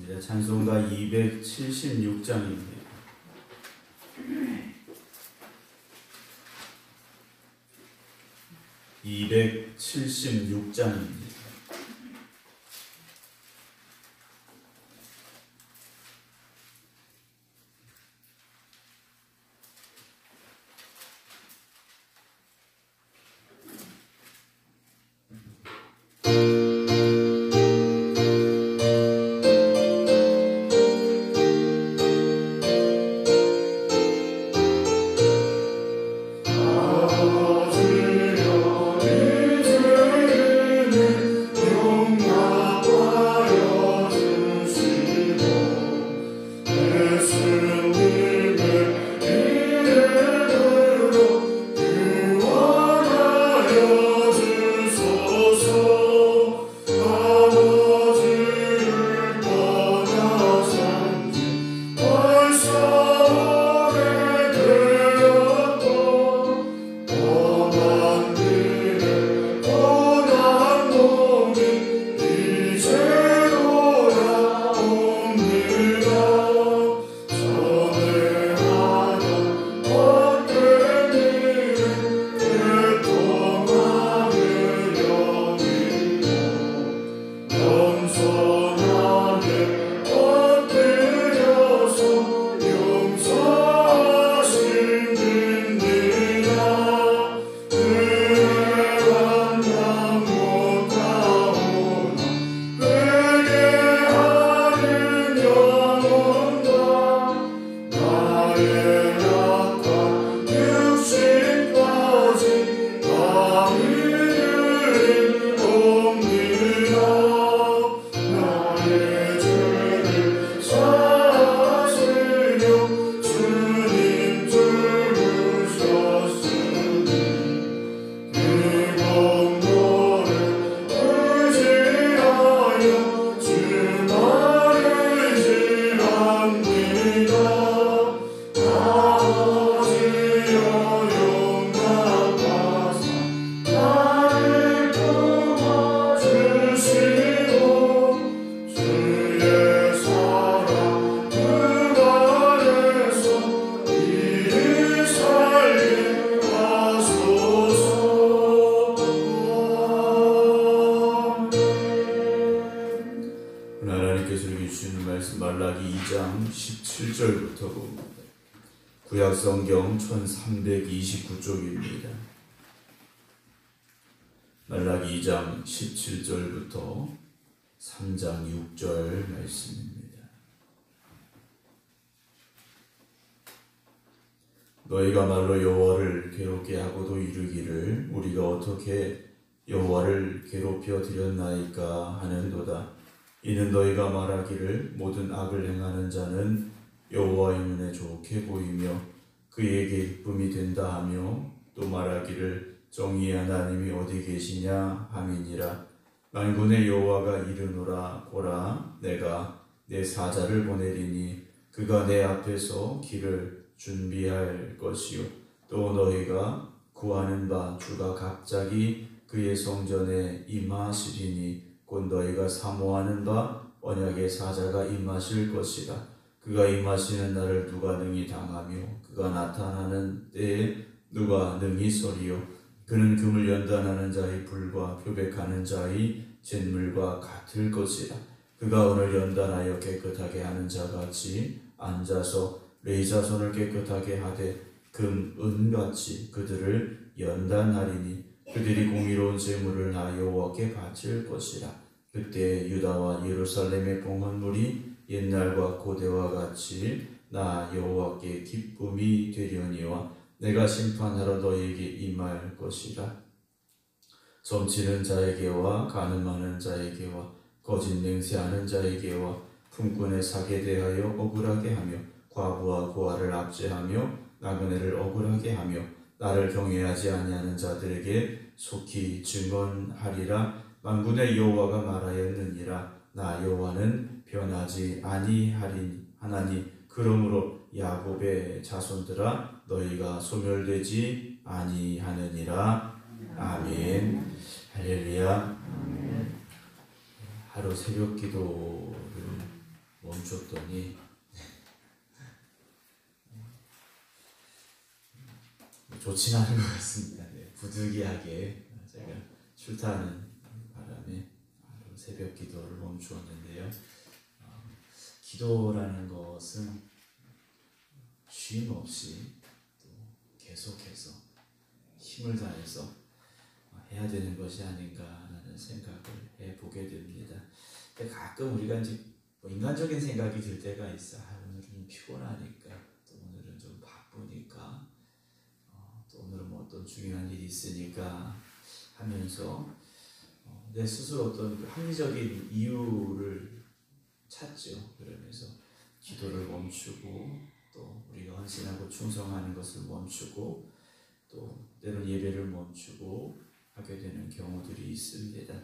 말씀입니다. 찬송가 276장입니다. (276장입니다) 말라기 2장 17절부터 봅니다. 구약성경 1329쪽입니다. 말라기 2장 17절부터 3장 6절 말씀입니다. 너희가 말로 여호와를 괴롭게 하고도 이르기를 우리가 어떻게 여호와를 괴롭혀 드렸나이까 하는도다. 이는 너희가 말하기를 모든 악을 행하는 자는 여호와의 눈에 좋게 보이며 그에게 기쁨이 된다 하며 또 말하기를 정의의 하나님이 어디 계시냐 함이니라. 만군의 여호와가 이르노라. 보라, 내가 내 사자를 보내리니 그가 내 앞에서 길을 준비할 것이요 또 너희가 구하는 바 주가 갑자기 그의 성전에 임하시리니 곧 너희가 사모하는 바 언약의 사자가 임하실 것이다. 그가 임하시는 날을 누가 능히 당하며 그가 나타나는 때에 누가 능히 서리요. 그는 금을 연단하는 자의 불과 표백하는 자의 잿물과 같을 것이다. 그가 오늘 연단하여 깨끗하게 하는 자같이 앉아서 레이자손을 깨끗하게 하되 금, 은같이 그들을 연단하리니 그들이 공의로운 제물을 나 여호와께 바칠 것이라. 그때 유다와 예루살렘의 봉헌물이 옛날과 고대와 같이 나 여호와께 기쁨이 되려니와 내가 심판하러 너희에게 임할 것이라. 점치는 자에게와 간음하는 자에게와 거짓 맹세하는 자에게와 품꾼의 사기에 대하여 억울하게 하며 과부와 고아를 압제하며 나그네를 억울하게 하며 나를 경외하지 아니하는 자들에게 속히 증언하리라. 만군의 여호와가 말하였느니라. 나 여호와는 변하지 아니하나니 그러므로 야곱의 자손들아 너희가 소멸되지 아니하느니라. 아멘. 할렐루야. 하루 새벽 기도를 멈췄더니 좋지는 않은 것 같습니다. 네, 부득이하게 제가 출타하는 바람에 새벽 기도를 멈추었는데요. 기도라는 것은 쉼 없이 또 계속해서 힘을 다해서 해야 되는 것이 아닌가라는 생각을 해보게 됩니다. 근데 가끔 우리가 이제 인간적인 생각이 들 때가 있어. 오늘은 피곤하니까, 또 오늘은 좀 바쁘니까, 또 오늘은 뭐 어떤 중요한 일이 있으니까 하면서 내 스스로 어떤 합리적인 이유를 찾죠. 그러면서 기도를 멈추고 또 우리가 헌신하고 충성하는 것을 멈추고 또 때로는 예배를 멈추고 하게 되는 경우들이 있습니다.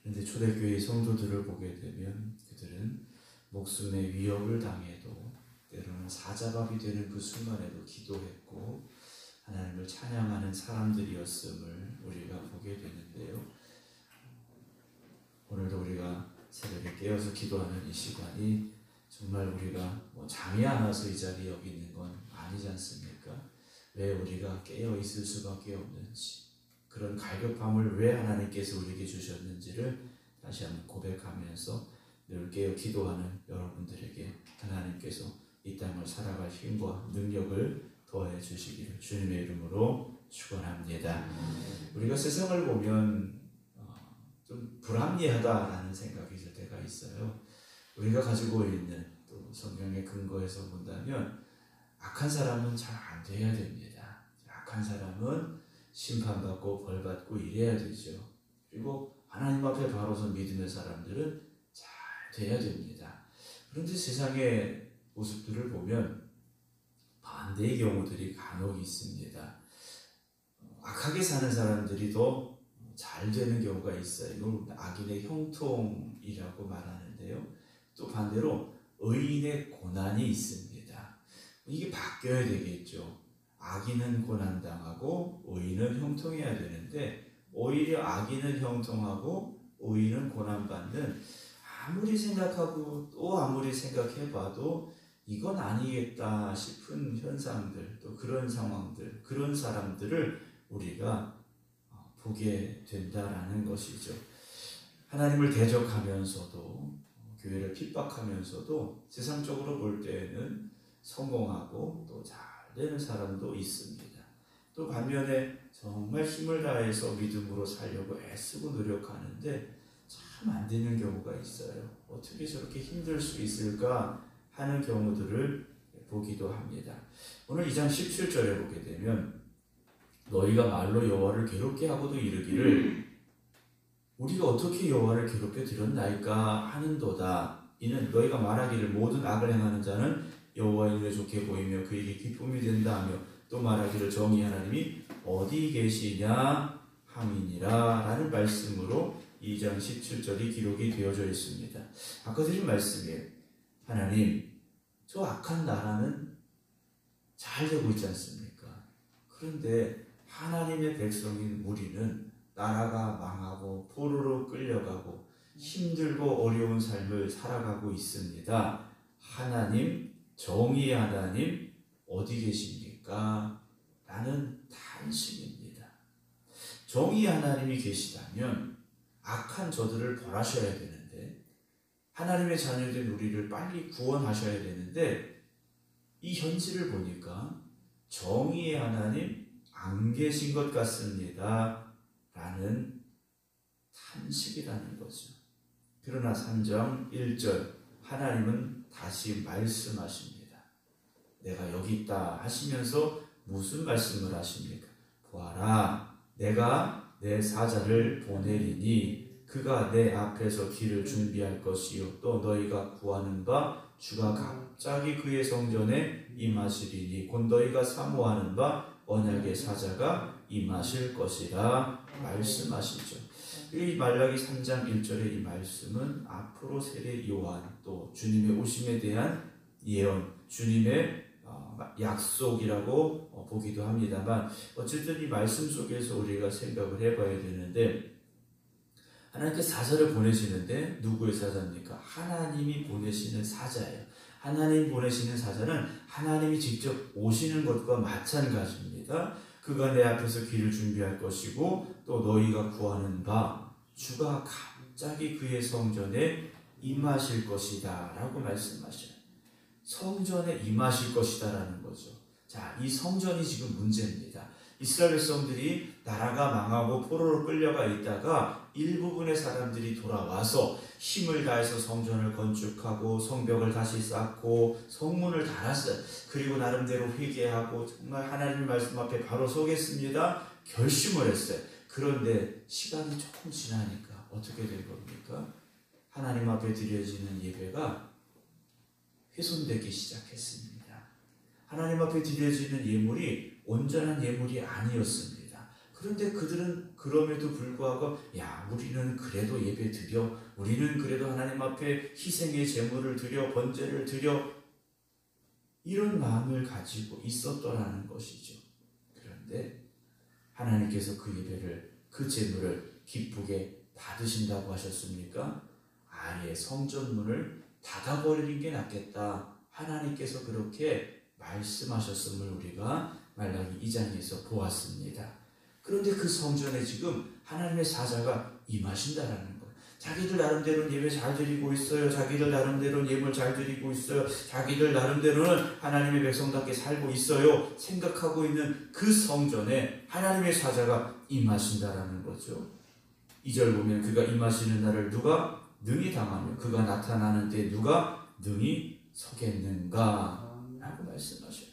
그런데 초대교회 성도들을 보게 되면 그들은 목숨의 위협을 당해도 때로는 사자밥이 되는 그 순간에도 기도했고 하나님을 찬양하는 사람들이었음을 우리가 보게 되는데요. 오늘도 우리가 새벽에 깨어서 기도하는 이 시간이 정말 우리가 잠이 안 와서 이 자리에 여기 있는 건 아니지 않습니까? 왜 우리가 깨어 있을 수밖에 없는지, 그런 갈급함을 왜 하나님께서 우리에게 주셨는지를 다시 한번 고백하면서 늘 깨어 기도하는 여러분들에게 하나님께서 이 땅을 살아갈 힘과 능력을 더해 주시기를 주님의 이름으로 축원합니다. 우리가 세상을 보면 좀 불합리하다라는 생각이 들 때가 있어요. 우리가 가지고 있는 또 성경의 근거에서 본다면 악한 사람은 잘 안 돼야 됩니다. 악한 사람은 심판받고 벌받고 이래야 되죠. 그리고 하나님 앞에 바로서 믿음의 사람들은 잘 돼야 됩니다. 그런데 세상의 모습들을 보면 반대의 경우들이 간혹 있습니다. 악하게 사는 사람들이 더 잘 되는 경우가 있어요. 이걸 악인의 형통이라고 말하는데요. 또 반대로 의인의 고난이 있습니다. 이게 바뀌어야 되겠죠. 악인은 고난당하고 의인은 형통해야 되는데 오히려 악인은 형통하고 의인은 고난받는, 아무리 생각하고 또 아무리 생각해봐도 이건 아니겠다 싶은 현상들, 또 그런 상황들, 그런 사람들을 우리가 보게 된다라는 것이죠. 하나님을 대적하면서도 교회를 핍박하면서도 세상적으로 볼 때에는 성공하고 또 잘 되는 사람도 있습니다. 또 반면에 정말 힘을 다해서 믿음으로 살려고 애쓰고 노력하는데 참 안 되는 경우가 있어요. 어떻게 저렇게 힘들 수 있을까 하는 경우들을 보기도 합니다. 오늘 2장 17절에 보게 되면 너희가 말로 여호와를 괴롭게 하고도 이르기를 우리가 어떻게 여호와를 괴롭혀 드렸나이까 하는도다. 이는 너희가 말하기를 모든 악을 행하는 자는 여호와의 눈에 좋게 보이며 그에게 기쁨이 된다 하며 또 말하기를 정의 하나님이 어디 계시냐 함이니라 라는 말씀으로 2장 17절이 기록이 되어져 있습니다. 아까 드린 말씀이에요. 하나님, 저 악한 나라는 잘 되고 있지 않습니까? 그런데 하나님의 백성인 우리는 나라가 망하고 포로로 끌려가고 힘들고 어려운 삶을 살아가고 있습니다. 하나님, 정의의 하나님 어디 계십니까? 라는 탄식입니다. 정의의 하나님이 계시다면 악한 저들을 벌하셔야 되는데, 하나님의 자녀된 우리를 빨리 구원하셔야 되는데, 이 현실을 보니까 정의의 하나님 안 계신 것 같습니다 라는 탄식이라는 거죠. 그러나 3장 1절 하나님은 다시 말씀하십니다. 내가 여기 있다 하시면서 무슨 말씀을 하십니까? 보아라, 내가 내 사자를 보내리니 그가 내 앞에서 길을 준비할 것이요 또 너희가 구하는 바 주가 갑자기 그의 성전에 임하시리니 곧 너희가 사모하는 바 언약의 사자가 임하실 것이라 말씀하시죠. 이 말라기 3장 1절의 이 말씀은 앞으로 세례 요한 또 주님의 오심에 대한 예언, 주님의 약속이라고 보기도 합니다만 어쨌든 이 말씀 속에서 우리가 생각을 해봐야 되는데, 하나님께서 사자를 보내시는데 누구의 사자입니까? 하나님이 보내시는 사자예요. 하나님 보내시는 사자는 하나님이 직접 오시는 것과 마찬가지입니다. 그가 내 앞에서 길을 준비할 것이고 또 너희가 구하는 바 주가 갑자기 그의 성전에 임하실 것이다 라고 말씀하셔요. 성전에 임하실 것이다 라는 거죠. 자, 이 성전이 지금 문제입니다. 이스라엘 백성들이 나라가 망하고 포로로 끌려가 있다가 일부분의 사람들이 돌아와서 힘을 다해서 성전을 건축하고 성벽을 다시 쌓고 성문을 달았어요. 그리고 나름대로 회개하고 정말 하나님의 말씀 앞에 바로 서겠습니다. 결심을 했어요. 그런데 시간이 조금 지나니까 어떻게 된 겁니까? 하나님 앞에 드려지는 예배가 훼손되기 시작했습니다. 하나님 앞에 드려지는 예물이 온전한 예물이 아니었습니다. 그런데 그들은 그럼에도 불구하고 우리는 그래도 예배 드려, 우리는 그래도 하나님 앞에 희생의 제물을 드려, 번제를 드려, 이런 마음을 가지고 있었더라는 것이죠. 그런데 하나님께서 그 예배를, 그 제물을 기쁘게 받으신다고 하셨습니까? 아예 성전문을 닫아버리는 게 낫겠다. 하나님께서 그렇게 말씀하셨음을 우리가 말라기 2장에서 보았습니다. 그런데 그 성전에 지금 하나님의 사자가 임하신다라는 거예요. 자기들 나름대로는 예배 잘 드리고 있어요. 자기들 나름대로는 예물 잘 드리고 있어요. 자기들 나름대로는 하나님의 백성답게 살고 있어요. 생각하고 있는 그 성전에 하나님의 사자가 임하신다라는 거죠. 2절 보면 그가 임하시는 날을 누가 능히 당하며 그가 나타나는 때 누가 능히 서겠는가 라고 말씀하셔요.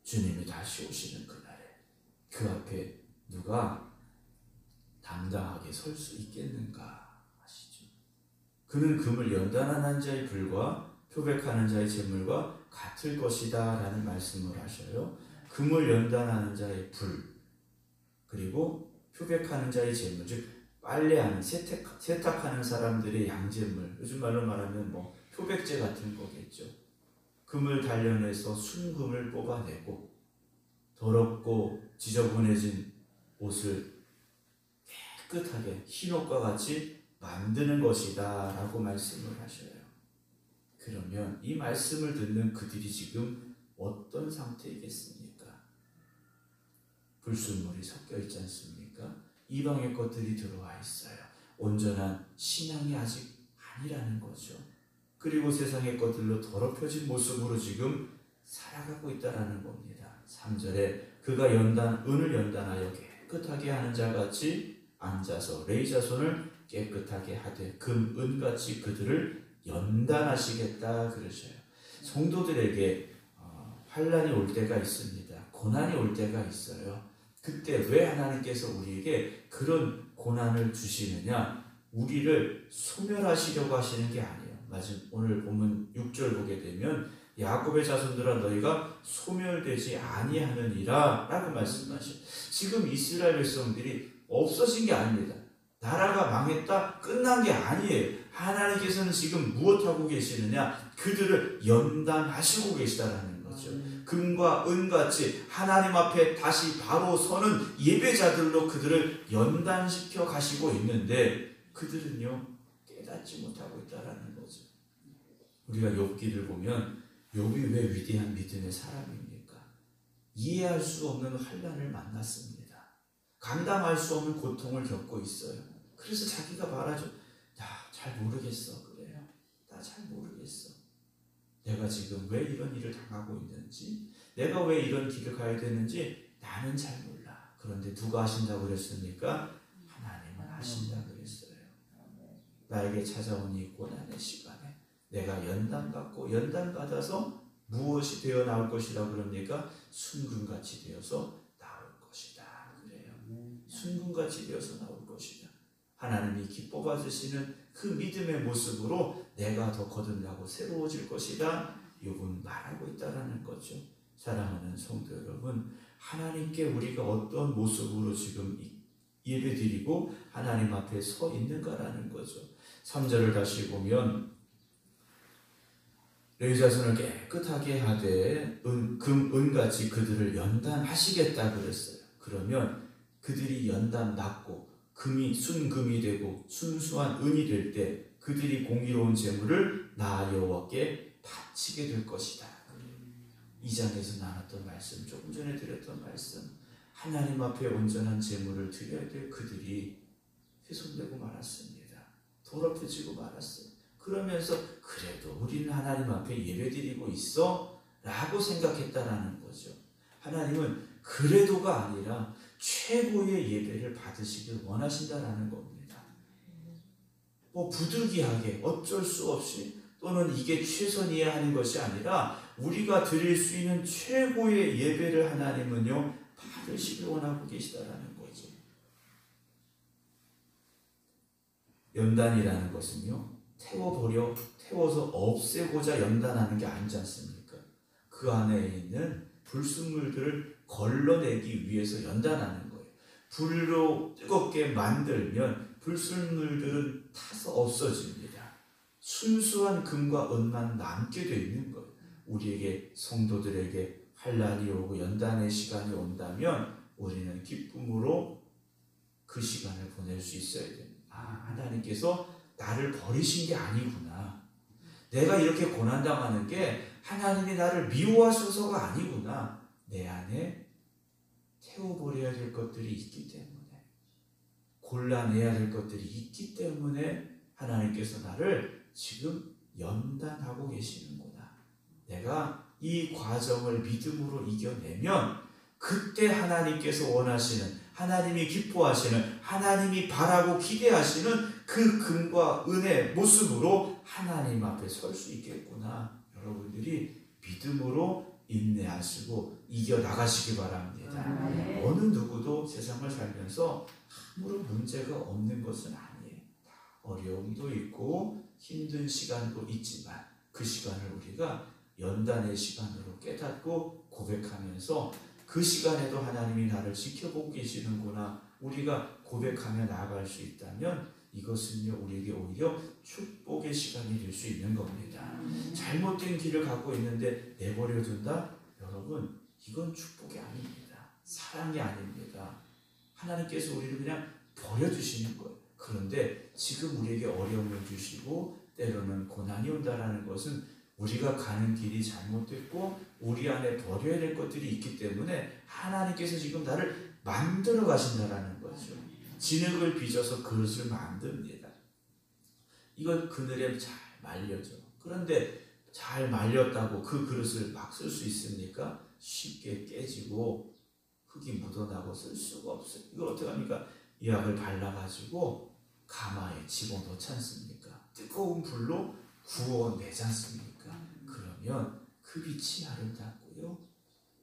주님이 다시 오시는 그날에 그 앞에 누가 당당하게 설 수 있겠는가 하시죠. 그는 금을 연단하는 자의 불과 표백하는 자의 재물과 같을 것이다 라는 말씀을 하셔요. 금을 연단하는 자의 불, 그리고 표백하는 자의 재물, 즉 빨래하는, 세탁하는 사람들의 양재물, 요즘 말로 말하면 표백제 같은 거겠죠. 금을 단련해서 순금을 뽑아내고 더럽고 지저분해진 옷을 깨끗하게 흰옷과 같이 만드는 것이다 라고 말씀을 하셔요. 그러면 이 말씀을 듣는 그들이 지금 어떤 상태이겠습니까? 불순물이 섞여 있지 않습니까? 이방의 것들이 들어와 있어요. 온전한 신앙이 아직 아니라는 거죠. 그리고 세상의 것들로 더럽혀진 모습으로 지금 살아가고 있다는 겁니다. 3절에 그가 은을 연단하여 깨끗하게 하는 자같이 앉아서 레이자손을 깨끗하게 하되 금, 은같이 그들을 연단하시겠다 그러셔요. 성도들에게 환난이 올 때가 있습니다. 고난이 올 때가 있어요. 그때 왜 하나님께서 우리에게 그런 고난을 주시느냐? 우리를 소멸하시려고 하시는 게 아니에요. 오늘 본문 6절 보게 되면 야곱의 자손들아 너희가 소멸되지 아니하느니라 라고 말씀하셔요. 지금 이스라엘 백성들이 없어진 게 아닙니다. 나라가 망했다 끝난 게 아니에요. 하나님께서는 지금 무엇하고 계시느냐? 그들을 연단하시고 계시다라는 거죠. 금과 은같이 하나님 앞에 다시 바로 서는 예배자들로 그들을 연단시켜 가시고 있는데 그들은요 깨닫지 못하고 있다라는 거죠. 우리가 욥기를 보면 욥이 왜 위대한 믿음의 사람입니까? 이해할 수 없는 환난을 만났습니다. 감당할 수 없는 고통을 겪고 있어요. 그래서 자기가 말하죠. 나 잘 모르겠어. 그래요. 나 잘 모르겠어. 내가 지금 왜 이런 일을 당하고 있는지, 내가 왜 이런 길을 가야 되는지 나는 잘 몰라. 그런데 누가 하신다고 그랬습니까? 하나님은 하신다 그랬어요. 나에게 찾아온 이 고난의 시간에 내가 연단받고 연단받아서 무엇이 되어 나올 것이라고 그럽니까? 순금같이 되어서 나올 것이다. 그래요. 순금같이 되어서 나올 것이다. 하나님이 기뻐 받으시는 그 믿음의 모습으로 내가 더 거듭나고 새로워질 것이다. 욥은 말하고 있다라는 거죠. 사랑하는 성도 여러분, 하나님께 우리가 어떤 모습으로 지금 예배드리고 하나님 앞에 서 있는가라는 거죠. 3절을 다시 보면 레위자손을 깨끗하게 하되 금, 은같이 그들을 연단하시겠다 그랬어요. 그러면 그들이 연단받고 금이 순금이 되고 순수한 은이 될 때 그들이 공의로운 재물을 나 여호와께 바치게 될 것이다. 2장에서 나눴던 말씀, 조금 전에 드렸던 말씀, 하나님 앞에 온전한 재물을 드려야 될 그들이 훼손되고 말았습니다. 더럽혀지고 말았어요. 그러면서 그래도 우리는 하나님 앞에 예배드리고 있어 라고 생각했다라는 거죠. 하나님은 그래도가 아니라 최고의 예배를 받으시길 원하신다라는 겁니다. 뭐 부득이하게 어쩔 수 없이 또는 이게 최선이야 하는 것이 아니라 우리가 드릴 수 있는 최고의 예배를 하나님은요 받으시길 원하고 계시다라는 거죠. 연단이라는 것은요 태워서 없애고자 연단하는 게 아니지 않습니까? 그 안에 있는 불순물들을 걸러내기 위해서 연단하는 거예요. 불로 뜨겁게 만들면 불순물들은 타서 없어집니다. 순수한 금과 은만 남게 되어 있는 거예요. 우리에게 성도들에게 환난이 오고 연단의 시간이 온다면 우리는 기쁨으로 그 시간을 보낼 수 있어야 됩니다. 하나님께서 나를 버리신 게 아니구나. 내가 이렇게 고난당하는 게 하나님이 나를 미워하셔서가 아니구나. 내 안에 태워버려야 될 것들이 있기 때문에, 골라내야 될 것들이 있기 때문에 하나님께서 나를 지금 연단하고 계시는구나. 내가 이 과정을 믿음으로 이겨내면 그때 하나님께서 원하시는, 하나님이 기뻐하시는, 하나님이 바라고 기대하시는 그 금과 은의 모습으로 하나님 앞에 설 수 있겠구나. 여러분들이 믿음으로 인내하시고 이겨나가시기 바랍니다. 어느 누구도 세상을 살면서 아무런 문제가 없는 것은 아니에요. 어려움도 있고 힘든 시간도 있지만 그 시간을 우리가 연단의 시간으로 깨닫고 고백하면서 그 시간에도 하나님이 나를 지켜보고 계시는구나 우리가 고백하며 나아갈 수 있다면 이것은요 우리에게 오히려 축복의 시간이 될 수 있는 겁니다. 잘못된 길을 갖고 있는데 내버려 둔다? 여러분 이건 축복이 아닙니다. 사랑이 아닙니다. 하나님께서 우리를 그냥 버려주시는 거예요. 그런데 지금 우리에게 어려움을 주시고 때로는 고난이 온다는 것은 우리가 가는 길이 잘못됐고 우리 안에 버려야 될 것들이 있기 때문에 하나님께서 지금 나를 만들어 가신다는 거죠. 진흙을 빚어서 그릇을 만듭니다. 이건 그늘에 잘 말려져. 그런데 잘 말렸다고 그 그릇을 막 쓸 수 있습니까? 쉽게 깨지고 흙이 묻어나고 쓸 수가 없어요. 이걸 어떻게 합니까? 이 약을 발라가지고 가마에 집어넣지 않습니까? 뜨거운 불로 구워내지 않습니까? 그러면 그 빛이 아름답고요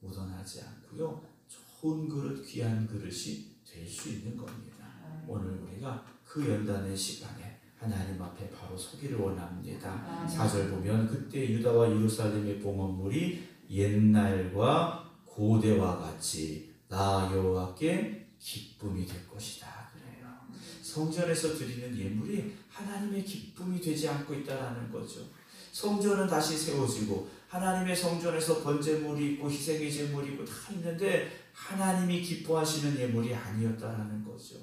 묻어나지 않고요 좋은 그릇, 귀한 그릇이 될 수 있는 겁니다. 오늘 우리가 그 연단의 시간에 하나님 앞에 바로 서기를 원합니다. 4절 보면 그때 유다와 예루살렘의 봉헌물이 옛날과 고대와 같이 나 여호와께 기쁨이 될 것이다. 그래요. 성전에서 드리는 예물이 하나님의 기쁨이 되지 않고 있다는 거죠. 성전은 다시 세워지고 하나님의 성전에서 번제물이 있고 희생의 제물이 있고 다 있는데 하나님이 기뻐하시는 예물이 아니었다라는 거죠.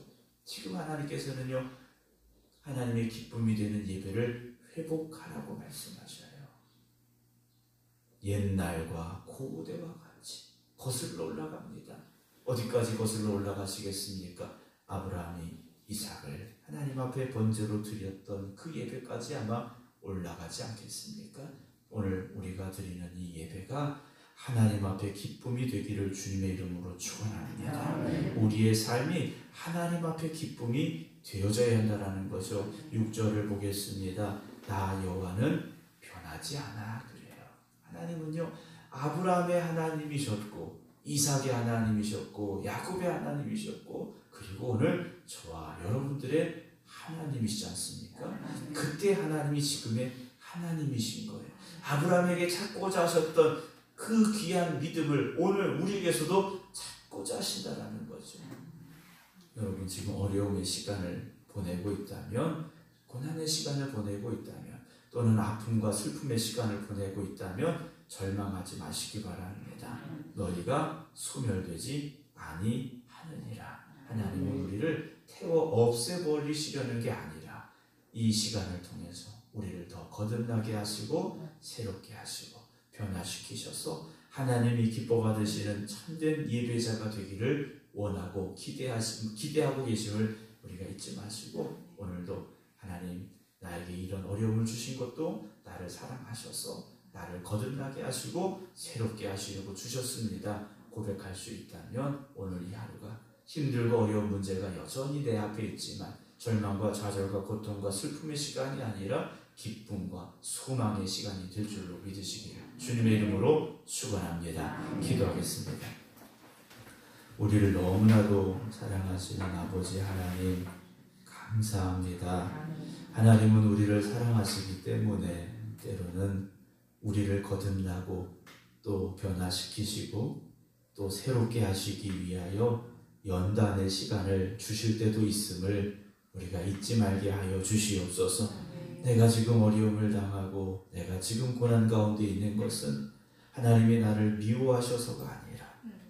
지금 하나님께서는요 하나님의 기쁨이 되는 예배를 회복하라고 말씀하셔요. 옛날과 고대와 같이 거슬러 올라갑니다. 어디까지 거슬러 올라가시겠습니까? 아브라함이 이삭을 하나님 앞에 번제로 드렸던 그 예배까지 아마 올라가지 않겠습니까? 오늘 우리가 드리는 이 예배가 하나님 앞에 기쁨이 되기를 주님의 이름으로 축원합니다. 우리의 삶이 하나님 앞에 기쁨이 되어져야 한다는 거죠. 6절을 보겠습니다. 나 여호와는 변하지 않아. 그래요. 하나님은요 아브라함의 하나님이셨고 이삭의 하나님이셨고 야곱의 하나님이셨고 그리고 오늘 저와 여러분들의 하나님이시지 않습니까? 그때 하나님이 지금의 하나님이신 거예요. 아브라함에게 찾고자 하셨던 그 귀한 믿음을 오늘 우리에게서도 찾고자 하신다라는 거죠. 여러분 지금 어려움의 시간을 보내고 있다면, 고난의 시간을 보내고 있다면, 또는 아픔과 슬픔의 시간을 보내고 있다면 절망하지 마시기 바랍니다. 너희가 소멸되지 아니하느니라. 하나님은 우리를 태워 없애버리시려는 게 아니라 이 시간을 통해서 우리를 더 거듭나게 하시고 새롭게 하시고 변화시키셔서 하나님이 기뻐 받으시는 참된 예배자가 되기를 원하고 기대하고 계심을 우리가 잊지 마시고, 오늘도 하나님 나에게 이런 어려움을 주신 것도 나를 사랑하셔서 나를 거듭나게 하시고 새롭게 하시려고 주셨습니다 고백할 수 있다면, 오늘 이 하루가 힘들고 어려운 문제가 여전히 내 앞에 있지만 절망과 좌절과 고통과 슬픔의 시간이 아니라 기쁨과 소망의 시간이 될 줄로 믿으시기를 주님의 이름으로 축원합니다. 기도하겠습니다. 우리를 너무나도 사랑하시는 아버지 하나님, 감사합니다. 하나님은 우리를 사랑하시기 때문에 때로는 우리를 거듭나고 또 변화시키시고 또 새롭게 하시기 위하여 연단의 시간을 주실 때도 있음을 우리가 잊지 말게 하여 주시옵소서. 내가 지금 어려움을 당하고 내가 지금 고난 가운데 있는 것은 하나님이 나를 미워하셔서가 아니라,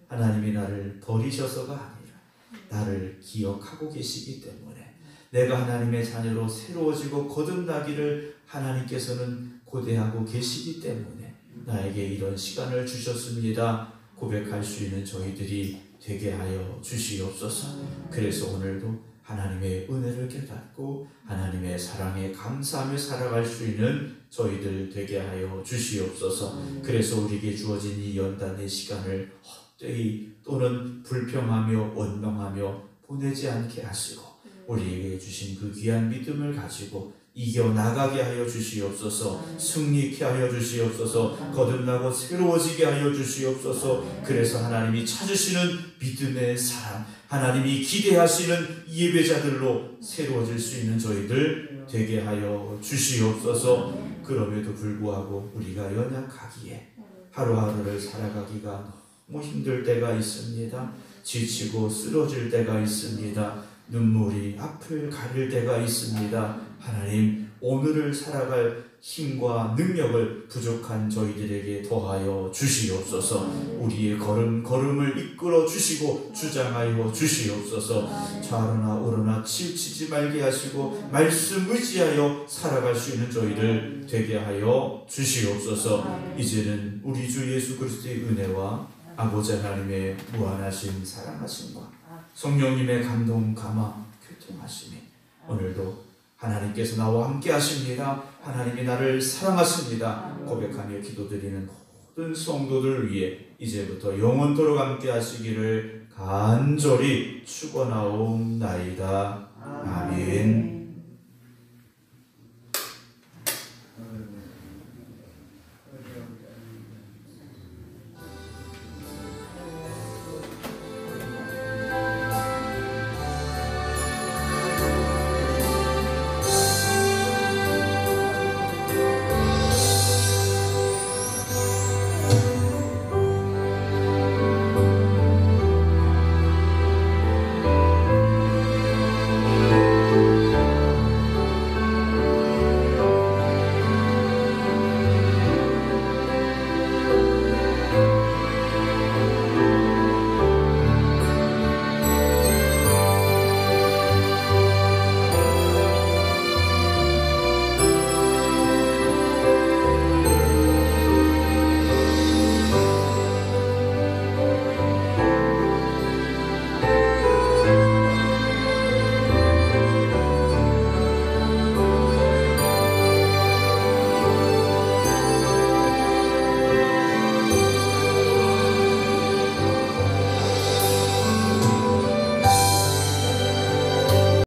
하나님이 나를 버리셔서가 아니라 나를 기억하고 계시기 때문에, 내가 하나님의 자녀로 새로워지고 거듭나기를 하나님께서는 고대하고 계시기 때문에 나에게 이런 시간을 주셨습니다 고백할 수 있는 저희들이 되게 하여 주시옵소서. 그래서 오늘도 하나님의 은혜를 깨닫고 하나님의 사랑에 감사하며 살아갈 수 있는 저희들 되게 하여 주시옵소서. 그래서 우리에게 주어진 이 연단의 시간을 헛되이 또는 불평하며 원망하며 보내지 않게 하시고, 우리에게 주신 그 귀한 믿음을 가지고 이겨나가게 하여 주시옵소서. 승리케 하여 주시옵소서. 거듭나고 새로워지게 하여 주시옵소서. 그래서 하나님이 찾으시는 믿음의 사람, 하나님이 기대하시는 예배자들로 새로워질 수 있는 저희들 되게 하여 주시옵소서. 그럼에도 불구하고 우리가 연약하기에 하루하루를 살아가기가 너무 힘들 때가 있습니다. 지치고 쓰러질 때가 있습니다. 눈물이 앞을 가릴 때가 있습니다. 하나님, 오늘을 살아갈 힘과 능력을 부족한 저희들에게 더하여 주시옵소서. 우리의 걸음을 이끌어 주시고 주장하여 주시옵소서. 좌로나 우로나 치우치지 말게 하시고 말씀 의지하여 살아갈 수 있는 저희들 되게 하여 주시옵소서. 이제는 우리 주 예수 그리스도의 은혜와 아버지 하나님의 무한하신 사랑하심과 성령님의 감동, 감화, 교통하심이 오늘도 하나님께서 나와 함께 하십니다. 하나님이 나를 사랑하십니다 고백하며 기도드리는 모든 성도들을 위해 이제부터 영원토록 함께 하시기를 간절히 축원하옵나이다. 아멘.